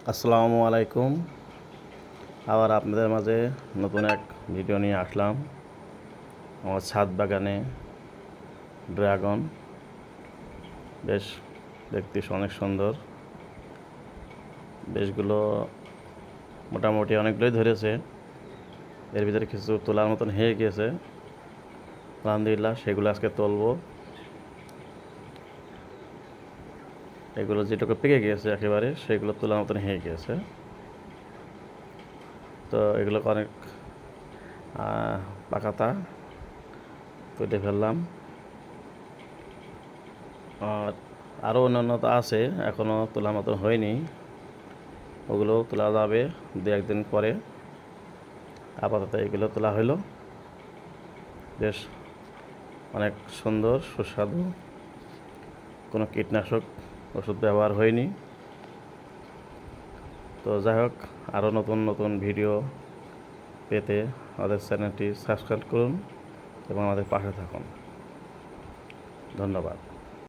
আসসালামু আলাইকুম। আবার আপনাদের মাঝে নতুন এক ভিডিও নিয়ে আসলাম। আমার ছাদ বাগানে ড্রাগন বেশ দেখতে অনেক সুন্দর। বেশগুলো মোটামুটি অনেকগুলোই ধরেছে। এর ভিতরে কিছু তোলার মতন হয়ে গিয়েছে। আলহামদুলিল্লাহ, সেগুলো আজকে তুলবো। এগুলো যেটুকু পেকে গিয়েছে একেবারে, সেগুলো তোলার মতন হয়ে গিয়েছে। তো এগুলোকে অনেক পাকাতা কেটে ফেললাম। আর আরও অন্যান্য তো আছে, এখনও তোলার মতন হয়নি। ওগুলো তোলা যাবে দু একদিন পরে। আপাতত এগুলো তোলা হলো। বেশ অনেক সুন্দর, সুস্বাদু, কোনো কীটনাশক ওষুধ ব্যবহার হয়নি। তো যাই হোক, আরও নতুন নতুন ভিডিও পেতে আমাদের চ্যানেলটি সাবস্ক্রাইব করুন এবং আমাদের পাশে থাকুন। ধন্যবাদ।